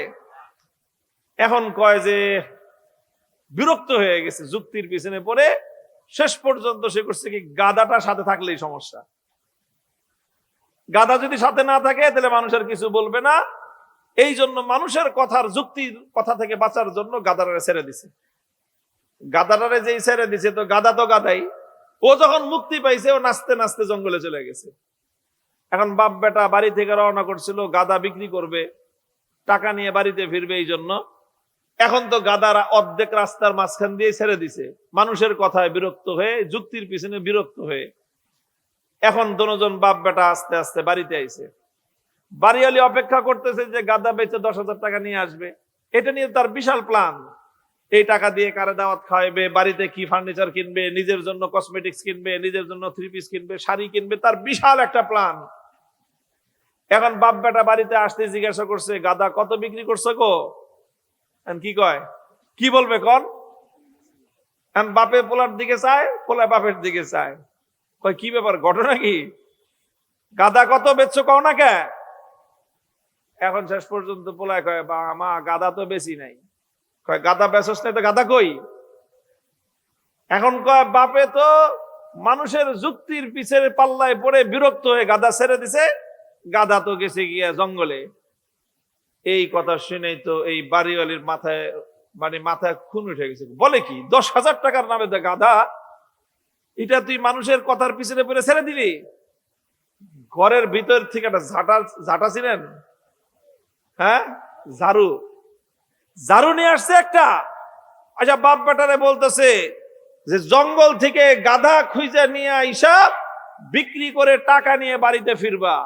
এখন কয় যে বিরক্ত হয়ে গেছে যুক্তির পিছনে পড়ে, শেষ পর্যন্ত সে করছে কি, গাদাটা সাথে থাকলেই সমস্যা। গাদা যদি সাথে না থাকে তাহলে মানুষের কিছু বলবে না, এই জন্য মানুষের কথার, যুক্তির কথা থেকে বাঁচার জন্য গাদাটারে ছেড়ে দিছে। গাদাটারে যেই ছেড়ে দিছে, তো গাদা তো গাদাই, ও যখন মুক্তি পাইছে ও নাচতে নাচতে জঙ্গলে চলে গেছে। এখন বাপ বেটা বাড়ি থেকে রওনা করছিল, গাদা বিক্রি করবে, টাকা নিয়ে বাড়িতে ফিরবে, এই জন্য এখন তো গাদারা অর্ধেক রাস্তার মাঝখান দিয়ে ছেড়ে দিছে, মানুষের কথায় বিরক্ত হয়ে, যুক্তির পিছনে বিরক্ত হয়ে। এখন দোনোজন বাপ বেটা আস্তে আস্তে বাড়িতে আইছে। বাড়িওয়ালি অপেক্ষা করতেছে যে গাদা বেচে 10,000 টাকা নিয়ে আসবে, এটা নিয়ে তার বিশাল প্ল্যান। এই টাকা দিয়ে কারে দাওয়াত খাওয়াবে, বাড়িতে কি ফার্নিচার কিনবে, নিজের জন্য কসমেটিক্স কিনবে, নিজের জন্য 3 পিস কিনবে, শাড়ি কিনবে, তার বিশাল একটা প্ল্যান। এখন বাপ বেটা বাড়িতে আসতে জিজ্ঞাসা করছে, গাদা কত বিক্রি করছো গো? কি কয়, কি বলবে কন? বাপে পোলার দিকে চায়, পোলা বাপের দিকে চায়, কয় কি ব্যাপার, ঘটনা কি? গাদা কত বেচছো কও না কে? এখন শেষ পর্যন্ত পোলায় কয়, মা গাদা তো বেশি নাই। কয় গাদা বেচস নাই তো গাদা কই? এখন কয় বাপে তো মানুষের যুক্তির পিছের পাল্লায় পড়ে বিরক্ত হয়ে গাদা ছেড়ে দিছে, গাদা তো গেছে গিয়া জঙ্গলে। এই কথা শুনেই তো এই বাড়িওয়ালির মাথায়, মানে মাথায় খুন উঠে গেছে। বলে কি, 10,000 টাকার নামে গাদা, এটা তুই মানুষের কথার পিছনে পড়ে ছেড়ে দিলি? ঘরের ভিতর থেকে একটা ঝাঁটা ছিলেন, হ্যাঁ, ঝাড়ু নিয়ে আসছে একটা। আচ্ছা, বাপ বেটারে বলতেছে যে জঙ্গল থেকে গাধা খুঁজে নিয়ে আইসা বিক্রি করে টাকা নিয়ে বাড়িতে ফিরবা,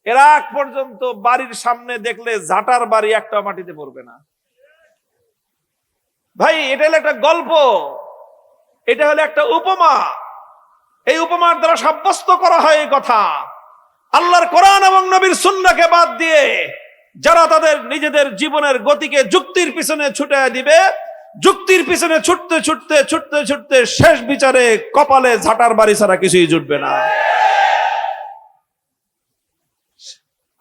এর আগ পর্যন্ত বাড়ির সামনে দেখলে ঝাঁটার বাড়ি একটা মাটিতে পড়বে না। ভাই, এটা হলো একটা গল্প। এটা হলো একটা উপমা। এই উপমার দ্বারা সাব্যস্ত করা হয় এই কথা, আল্লাহর কোরআন এবং নবীর সুন্নাহকে বাদ দিয়ে যারা তাদের নিজেদের জীবনের গতিকে যুক্তির পিছনে ছুটায় দিবে, যুক্তির পিছনে ছুটতে ছুটতে ছুটতে ছুটতে শেষ বিচারে কপালে ঝাঁটার বাড়ি ছাড়া কিছুই জুটবে না।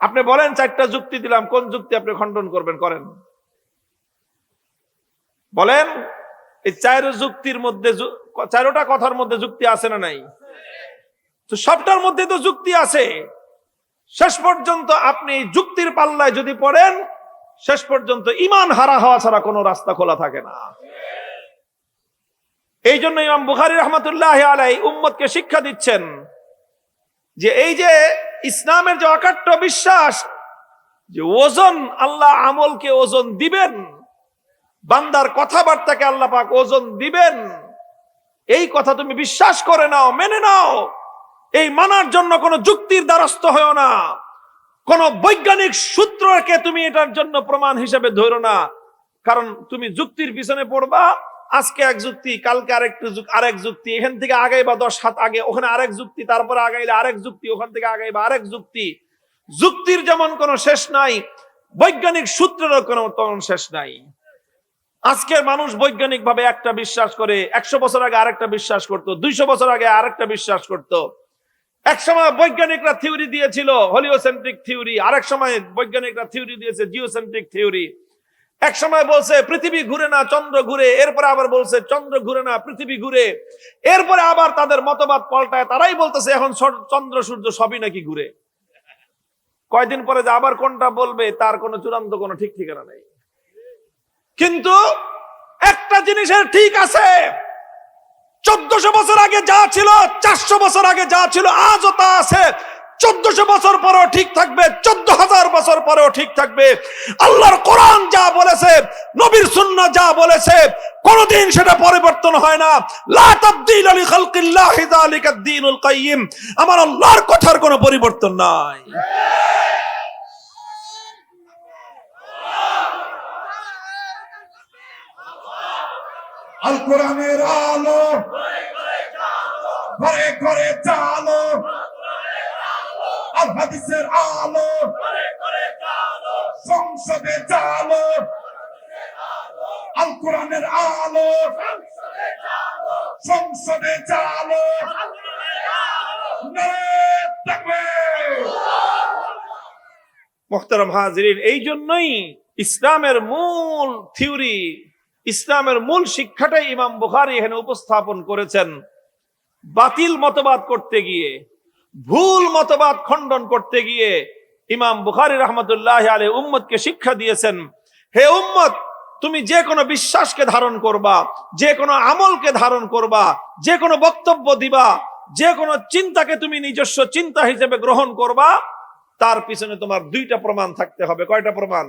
আপনি বলেন 4টা যুক্তি দিলাম, কোন যুক্তি আপনি খণ্ডন করবেন? করেন, বলেন। এই 4 যুক্তির মধ্যে 4টা কথার মধ্যে যুক্তি আছে না নাই? তো সবটার মধ্যে তো যুক্তি আছে। শেষ পর্যন্ত আপনি যুক্তির পাল্লায় যদি পড়েন, শেষ পর্যন্ত ঈমান হারা হওয়া ছাড়া কোনো রাস্তা খোলা থাকে না। এই জন্য ইমাম বুখারী রাহমাতুল্লাহি আলাইহি উম্মতকে শিক্ষা দিচ্ছেন যে এই যে ইসলামের যে অকাট্য বিশ্বাস, যে ওজন, আল্লাহ আমলকে ওজন দিবেন, বান্দার কথাবার্তাকে আল্লাহ পাক ওজন দিবেন, এই কথা তুমি বিশ্বাস করে নাও, মেনে নাও। এই মানার জন্য কোন যুক্তির দ্বারস্থ হও না, কোন বৈজ্ঞানিক সূত্রকে তুমি এটার জন্য প্রমাণ হিসেবে ধরো না। কারণ তুমি যুক্তির পিছনে পড়বা, আজকে এক যুক্তি, কালকে আরেক যুক্তি, এখান থেকে আগাইবা 10 হাত আগে, ওখানে আরেক যুক্তি, তারপরে আগাইলে আরেক যুক্তি, ওখান থেকে আগাইবা আরেক যুক্তি। যুক্তির যেমন কোনো শেষ নাই, বৈজ্ঞানিক সূত্রেরও কোনো শেষ নাই। আজকের মানুষ বৈজ্ঞানিক ভাবে একটা বিশ্বাস করে, 100 বছর আগে আরেকটা বিশ্বাস করতো, 200 বছর আগে আরেকটা বিশ্বাস করতো। এক সময় বৈজ্ঞানিকরা থিওরি দিয়েছিল হলিওসেন্ট্রিক থিওরি, আরেক সময় বৈজ্ঞানিকরা থিওরি দিয়েছে জিওসেন্ট্রিক থিওরি। এক সময় বলছে পৃথিবী ঘুরে না চন্দ্র ঘুরে, এরপরে আবার বলছে চন্দ্র ঘুরে না পৃথিবী ঘুরে, এরপরে আবার তাদের মতবাদ পাল্টায়, তারাই বলতেছে এখন চন্দ্র সূর্য সবই নাকি ঘুরে। কয়দিন পরে যে আবার কোনটা বলবে তার কোনো চূড়ান্ত কোনো ঠিক ঠিকানা নেই। কিন্তু একটা জিনিসের ঠিক আছে, 1400 বছর আগে যা ছিল, 400 বছর আগে যা ছিল, আজও তা আছে। 1400 বছর পরেও ঠিক থাকবে, 14,000 বছর পরেও ঠিক থাকবে। আল্লাহর কোরআন যা বলেছে, নবীর সুন্নাহ যা বলেছে, কোনদিন সেটা পরিবর্তন হয় না। লা তাবদীলা লিখালকিল্লাহি যালিকা দ্বীনুল কাইয়্যিম। আমার আল্লাহর কথার কোনো পরিবর্তন নাই। আল কোরআনের আলো ঘরে ঘরে চালো, আল হাদিসের আলো সংসদে চালো, আল কোরআনের আলো সংসদে চালো। মুহতারাম হাজিরিন, এই জন্যই ইসলামের মূল থিওরি, ইসলামের মূল শিক্ষাটাই ইমাম বুখারী এখানে উপস্থাপন করেছেন। বাতিল মতবাদ করতে গিয়ে, ভুল মতবাদ খণ্ডন করতে গিয়ে ইমাম বুখারী রাহমাতুল্লাহি আলাইহি উম্মতকে শিক্ষা দিয়েছেন, হে উম্মত, তুমি যে কোনো বিশ্বাসকে ধারণ করবা, যে কোনো আমলকে ধারণ করবা, যে কোনো বক্তব্য দিবা, যে কোনো চিন্তাকে তুমি নিজস্ব চিন্তা হিসেবে গ্রহণ করবা, তার পিছনে তোমার 2টা প্রমাণ থাকতে হবে। কয়টা প্রমাণ?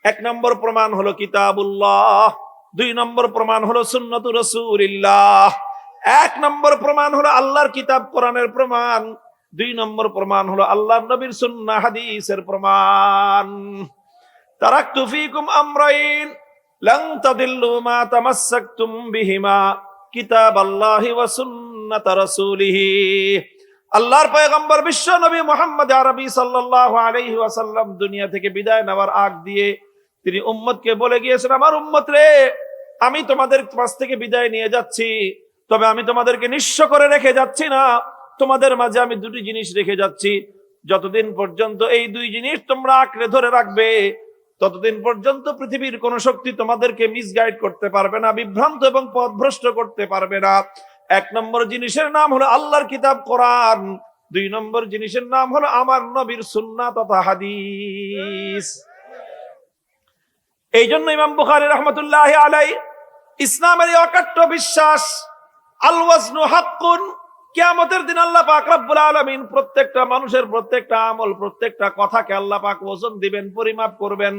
1 নম্বর প্রমাণ হলো কিতাবুল্লাহ, 2 নম্বর প্রমাণ হলো সুন্নাতুর রাসূলিল্লাহ। 1 নম্বর প্রমাণ হলো আল্লাহর কিতাব কোরআনের প্রমাণ, 2 নম্বর প্রমাণ হলো আল্লাহর নবীর সুন্নাহ হাদিসের প্রমাণ। তারাকতু ফীকুম আমরাইন লান তাদিল্লু মা তামাসসাকতুম বিহিমা কিতাবাল্লাহি ওয়া সুন্নাত রাসূলিহি। আল্লাহর পয়গম্বর বিশ্ব নবী মুহাম্মদ আরবি সাল্লাল্লাহু আলাইহি ওয়াসাল্লাম দুনিয়া থেকে বিদায় নেওয়ার আগ দিয়ে তিনি উম্মতকে বলে গিয়েছেন, আমার উম্মত রে, আমি তোমাদের মাঝ থেকে বিদায় নিয়ে যাচ্ছি, তবে আমি তোমাদেরকে নিঃস্ব করে রেখে যাচ্ছি না। তোমাদের মাঝে আমি 2টি জিনিস রেখে যাচ্ছি। যতদিন পর্যন্ত এই 2 জিনিস তোমরা আঁকড়ে ধরে রাখবে, ততদিন পর্যন্ত পৃথিবীর কোন শক্তি তোমাদেরকে মিসগাইড করতে পারবে না, বিভ্রান্ত এবং পথভ্রষ্ট করতে পারবে না। 1 নম্বর জিনিসের নাম হলো আল্লাহর কিতাব কোরআন, 2 নম্বর জিনিসের নাম হলো আমার নবীর সুন্নাহ তথা হাদিস। এই জন্য ইমাম বুখারী রাহমাতুল্লাহি আলাইহি ইসলামের এই অকাট্য বিশ্বাস, আল ওয়াজনু হাক্কুন, কিয়ামতের দিন আল্লাহ পাক রব্বুল আলামিন প্রত্যেকটা মানুষের প্রত্যেকটা আমল, প্রত্যেকটা কথাকে আল্লাহ পাক ওজন দিবেন, পরিমাপ করবেন।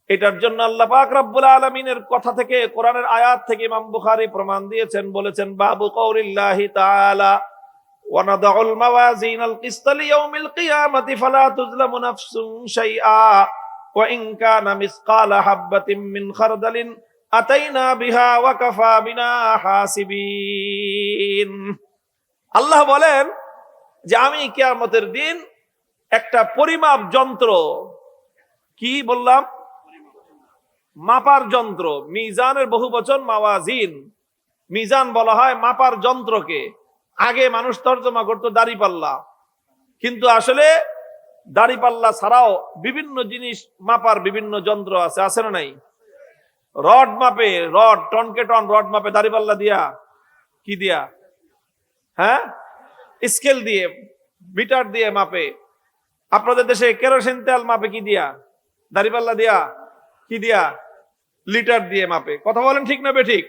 এটার জন্য আল্লাহ পাক রব্বুল আলামিনের কথা থেকে, কোরআনের আয়াত থেকে ইমাম বুখারী প্রমাণ দিয়েছেন, বলেছেন বাবু কওলিল্লাহি তাআলা ওয়া নাদাউল মাওয়াজিনাল কিসতা লিয়াউমিল কিয়ামাতি ফালা তুজলামু নাফসুন শাইআ ওয়া ইন কানা মিসকালা হাববাতিন মিন খারদালিন আতাইনা বিহা ওয়া কাফা বিনা হাসিবিন। আল্লাহ বলেন যে আমি কিয়ামতের দিন একটা পরিমাপ যন্ত্র, কি বললাম, মাপার যন্ত্র, মিজানের বহুবচন মাওয়াজিন, মিজান বলা হয় মাপার যন্ত্রকে। আগে মানুষ তর্জমা করতো দাড়িপাল্লা, কিন্তু আসলে দাড়িপাল্লা ছাড়াও বিভিন্ন জিনিস মাপার বিভিন্ন যন্ত্র আছে, আছে না নাই? রড মাপে, রড টনকে টন রড মাপে দাড়িপাল্লা দিয়া, কি দিয়া? হ্যাঁ, স্কেল দিয়ে, মিটার দিয়ে মাপে। আপনাদের দেশে কেরোসিন তেল মাপে কি দিয়া? দাড়িপাল্লা দিয়া। কি দিয়া? লিটার দিয়ে মাপে। কথা বলেন ঠিক না বেঠিক?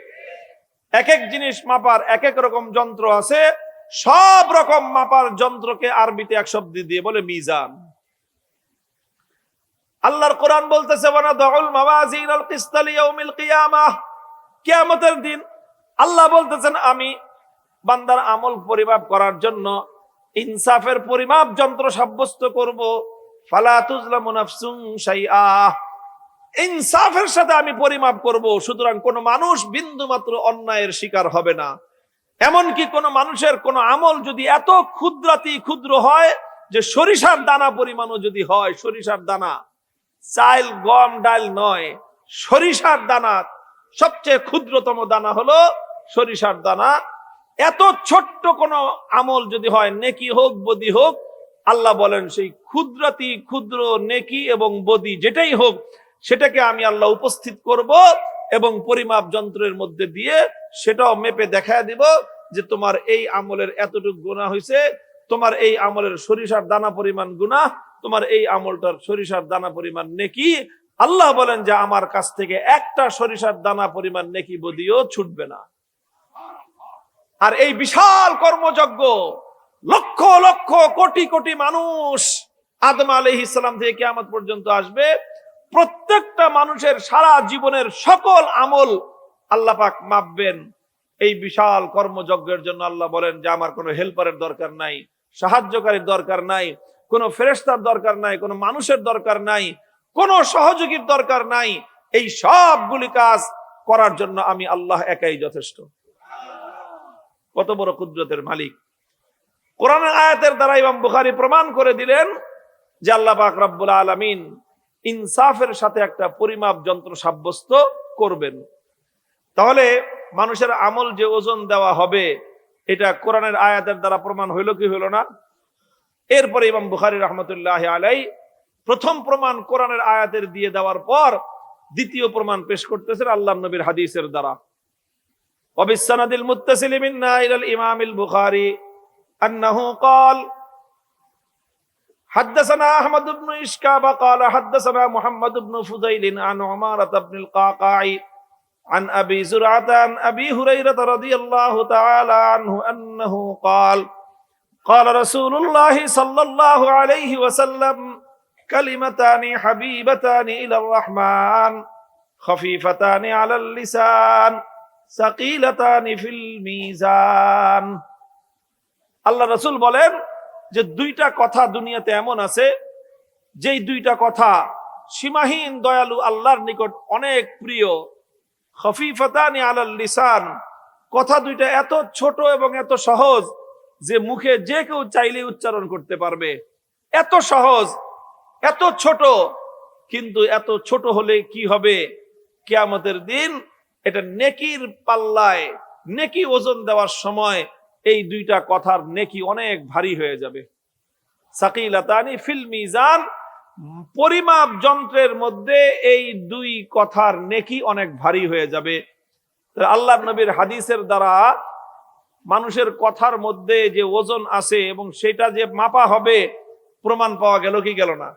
এক এক জিনিস মাপার এক এক রকম যন্ত্র আছে। সব রকম মাপার যন্ত্রকে আরবিতে এক শব্দ দিয়ে বলে মিজান। আল্লাহর কোরআন বলতেছে ওয়ানাদউল মাওয়াজিনাল কিসতা লিয়াউমিল কিয়ামাহ, কিয়ামতের দিন আল্লাহ বলতেছেন আমি বান্দার আমল পরিমাপ করার জন্য ইনসাফের পরিমাপ যন্ত্র সাব্যস্ত করব। ফালা তুজলামু নাফসুন শাইআ, ইনসাফের সাথে আমি পরিমাপ করব, সুতরাং কোন মানুষ বিন্দু মাত্র অন্যায়ের শিকার হবে না। এমনকি কোন মানুষের কোন আমল যদি এত ক্ষুদ্রাতি ক্ষুদ্র হয় যে সরিষার দানা পরিমাণও যদি হয়, সরিষার দানা, চাল গম ডাল নয়, সরিষার দানা, সবচেয়ে ক্ষুদ্রতম দানা হলো সরিষার দানা, এত ছোট্ট কোন আমল যদি হয়, নেকি হোক বদি হোক, আল্লাহ বলেন সেই ক্ষুদ্রাতি ক্ষুদ্র নেকি এবং বদি যেটাই হোক সেটাকে আমি আল্লাহ উপস্থিত করব এবং পরিমাপ যন্ত্রের মধ্যে দিয়ে সেটাও মেপে দেখায় দিব যে তোমার এই আমলের এতটুকু গুনাহ হয়েছে, তোমার এই আমলের সরিষার দানা পরিমাণ গুনাহ, তোমার এই আমলটার সরিষার দানা পরিমাণ নেকি। আল্লাহ বলেন যে আমার কাছ থেকে একটা সরিষার দানা পরিমাণ নেকি বদিও ছুটবে না। আর এই বিশাল কর্মযজ্ঞ, লক্ষ লক্ষ কোটি কোটি মানুষ আদম আলাইহিস সালাম থেকে কিয়ামত পর্যন্ত আসবে, প্রত্যেকটা মানুষের সারা জীবনের সকল আমল আল্লাহ পাক মাপবেন। এই বিশাল কর্মযজ্ঞের জন্য আল্লাহ বলেন যে আমার কোনো হেল্পারের দরকার নাই, সাহায্যকারীর দরকার নাই, কোনো ফেরেশতার দরকার নাই, কোনো মানুষের দরকার নাই, কোনো সহযোগীর দরকার নাই। এই সবগুলি কাজ করার জন্য আমি আল্লাহ একাই যথেষ্ট। কত বড় কুদরতের মালিক! কোরআনের আয়াতের দ্বারা ইমাম বুখারী প্রমাণ করে দিলেন যে আল্লাহ পাক রব্বুল আলামিন ইনসাফের সাথে একটা পরিমাপ যন্ত্র সাব্যস্ত করবেন। তাহলে মানুষের আমল যে ওজন দেওয়া হবে, এটা কোরআনের আয়াতের দ্বারা প্রমাণ হইল কি হইল না? এরপরে ইমাম বুখারী রাহমাতুল্লাহি আলাইহি প্রথম প্রমাণ কোরআনের আয়াতের দিয়ে দেওয়ার পর দ্বিতীয় প্রমাণ পেশ করতেছেন আল্লাহর নবীর হাদিসের দ্বারা। ওয়াবিসসানাদিল মুত্তাসিল মিন্না ইলাল ইমামিল বুখারী আন্নাহু قال حدثنا احمد بن اشكاب قال حدثنا محمد بن فضيل عن عمارة بن القعقاع عن ابي زرعة عن ابي هريرة رضي الله تعالى عنه انه قال قال رسول الله صلى الله عليه وسلم كلمتان حبيبتان الى الرحمن خفيفتان على اللسان ثقيلتان في الميزان। আল্লাহ রাসূল বলেন যে দুইটা কথা দুনিয়াতে এমন আছে যেই দুইটা কথা সীমাহীন দয়ালু আল্লাহর নিকট অনেক প্রিয়। খফিফাতানি আলাল লিসান, কথা দুইটা এত ছোট এবং এত সহজ যে মুখে যে কেউ চাইলে উচ্চারণ করতে পারবে। এত সহজ, এত ছোট, কিন্তু এত ছোট হলে কি হবে? কিয়ামতের দিন এটা নেকির পাল্লায়, নেকি ওজন দেওয়ার সময় এই দুইটা কথার নেকি অনেক ভারী হয়ে যাবে। সাকিলাতানি ফিল মিজান, পরিমাপ যন্ত্রের মধ্যে এই দুই কথার নেকি অনেক ভারী হয়ে যাবে। আল্লাহর নবীর হাদিসের দ্বারা মানুষের কথার মধ্যে যে ওজন আছে এবং সেটা যে মাপা হবে প্রমাণ পাওয়া গেল কি গেল না?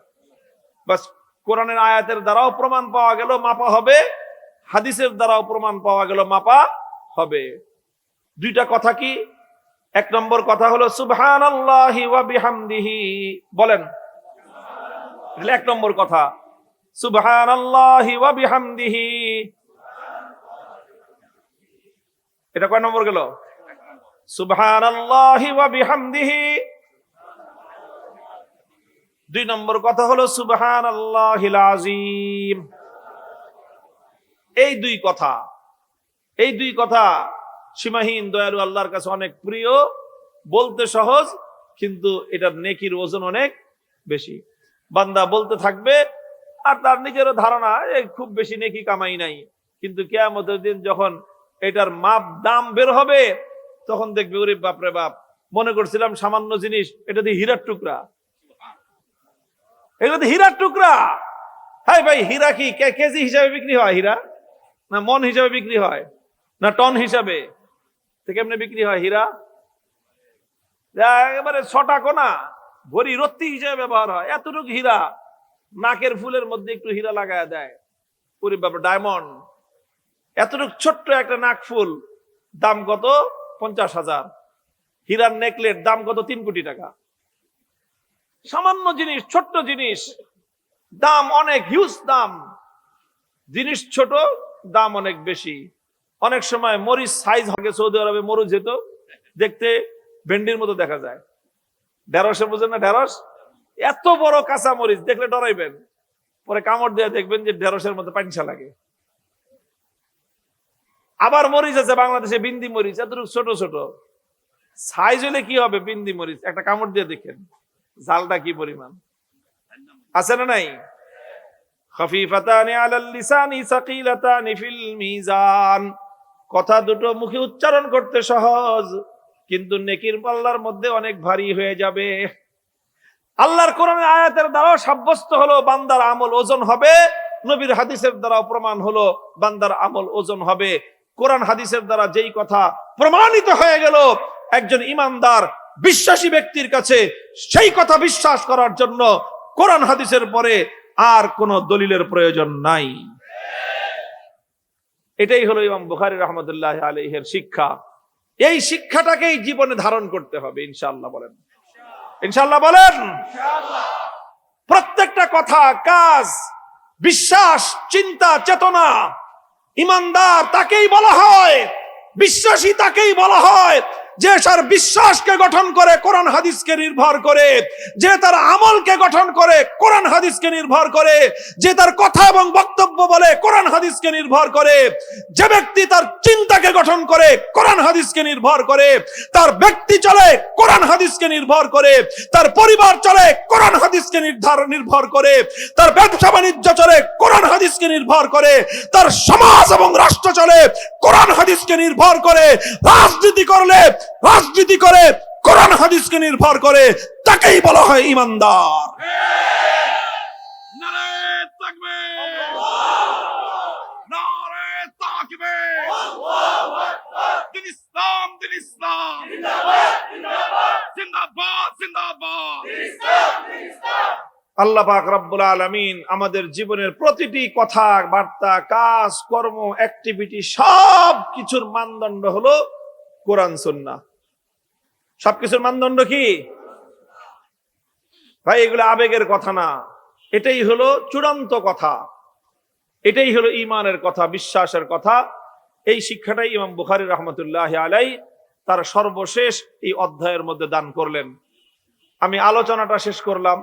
বাস, কোরআনের আয়াতের দ্বারাও প্রমাণ পাওয়া গেল মাপা হবে, হাদিসের দ্বারাও প্রমাণ পাওয়া গেল মাপা হবে। দুইটা কথা কি? এক নম্বর কথা হলো সুবহানাল্লাহি ওয়া বিহামদিহি, বলেন এক নম্বর কথা, সুবহানাল্লাহি ওয়া বিহামদিহি। এটা কয় নম্বর গেল? সুবহানাল্লাহি ওয়া বিহামদিহি। দুই নম্বর কথা হলো সুবহানাল্লাহিল আযীম। এই দুই কথা সীমাহীন দয়ালু আল্লাহর কাছে অনেক প্রিয়, বলতে সহজ, কিন্তু এটার নেকির ওজন অনেক বেশি। বান্দা বলতে থাকবে আর তার নিজেরও ধারণা খুব বেশি নেকি কামাই নাই, কিন্তু কিয়ামতের দিন যখন এটার মাপ দাম বের হবে তখন দেখবে ওরে বাপরে বাপ, মনে করছিলাম সামান্য জিনিস, এটা দিয়ে হীরার টুকরা, এগুলো তো হীরার টুকরা। হ্যাঁ ভাই, হীরা কি কেজি হিসাবে বিক্রি হয়? হীরা না মন হিসাবে বিক্রি হয়, না টন হিসাবে? কেমনে বিক্রি হয় হীরা? একেবারে ছটা কোনা ভরি রত্তি হিসাবে ব্যবহার হয়। এতটুকু হীরা, নাকের ফুলের মধ্যে একটু হীরা লাগায় দেয়, ওরে বাবা ডায়মন্ড। এতটুকু ছোট্ট একটা নাক ফুল দাম কত? 50,000। হীরার নেকলেট দাম কত? 3 কোটি টাকা। সামান্য জিনিস, ছোট্ট জিনিস, দাম অনেক হিউজ দাম। জিনিস ছোট, দাম অনেক বেশি। অনেক সময় মরিচ সাইজ হবে, সৌদি আরবে মরিচ যেত দেখতে ভেন্ডির মতো দেখা যায়। ঢেঁড়সে বোঝেন না? ঢেঁড়স এত বড় কাঁচা মরিচ দেখলে ডরাইবেন, পরে কামড় দিয়ে দেখবেন যে ঢেঁড়সের মতো পানিসা লাগে। আবার মরিচ আছে বাংলাদেশে বিন্দি মরিচ, এতটুকু ছোট ছোট সাইজ হলে কি হবে? বিন্দি মরিচ, একটা কামড় দিয়ে দেখেন ঝালটা কি পরিমাণ। আছে না নাই? খাফিফাতানি আলাল লিসানি সাকিলাতানি ফিল মিজান। কথা দুটো মুখে উচ্চারণ করতে সহজ, কিন্তু নেকির পাল্লার মধ্যে অনেক ভারী হয়ে যাবে। আল্লাহর কোরআনের আয়াতের দ্বারা সাব্যস্ত হলো বান্দার আমল ওজন হবে, নবীর হাদিসের দ্বারা প্রমাণ হলো বান্দার আমল ওজন হবে। কোরআন হাদিসের দ্বারা যেই কথা প্রমাণিত হয়ে গেল একজন ইমানদার বিশ্বাসী ব্যক্তির কাছে, সেই কথা বিশ্বাস করার জন্য কোরআন হাদিসের পরে আর কোন দলিলের প্রয়োজন নাই। এটাই হলো ইমাম বুখারী রাহমাতুল্লাহ আলাইহির শিক্ষা। এই শিক্ষাটাকেই জীবনে ধারণ করতে হবে ইনশাআল্লাহ। বলেন ইনশাআল্লাহ, বলেন। প্রত্যেকটা কথা, কাজ, বিশ্বাস, চিন্তা, চেতনা, ইমানদার তাকেই বলা হয়, বিশ্বাসী তাকেই বলা হয় যে তার বিশ্বাসকে গঠন করে কোরআন হাদিসকে নির্ভর করে, যে তার আমলকে গঠন করে কোরআন হাদিসকে নির্ভর করে, যে তার কথা এবং বক্তব্য বলে কোরআন হাদিসকে নির্ভর করে, যে ব্যক্তি তার চিন্তাকে গঠন করে কোরআন হাদিসকে নির্ভর করে, তার ব্যক্তি চলে কোরআন হাদিসকে নির্ভর করে, তার পরিবার চলে কোরআন হাদিসকে নির্ভর করে, তার ব্যবসা বাণিজ্য চলে কোরআন হাদিসকে নির্ভর করে, তার সমাজ এবং রাষ্ট্র চলে কোরআন হাদিসকে নির্ভর করে, রাজনীতি করে কোরআন হাদিসকে নির্ভর করে, তাকেই বলা হয় ইমানদার। নারে তাকবীর, নারে তাকবীর, দিন ইসলাম, দিন ইসলাম, জিন্দাবাদ, জিন্দাবাদ। আল্লাহ পাক রব্বুল আলামিন আমাদের জীবনের প্রতিটি কথা, বার্তা, কাজ, কর্ম, অ্যাক্টিভিটি সব কিছুর মানদণ্ড হলো কোরআন সুন্নাহ। সবকিছুর মানদণ্ড কি ভাই? এগুলো আবেগের কথা না, এটাই হলো চূড়ান্ত কথা, এটাই হলো ঈমানের কথা, বিশ্বাসের কথা। এই শিক্ষাটাই ইমাম বুখারী রাহমাতুল্লাহি আলাইহি তার সর্বশেষ এই অধ্যায়ের মধ্যে দান করলেন। আমি আলোচনাটা শেষ করলাম।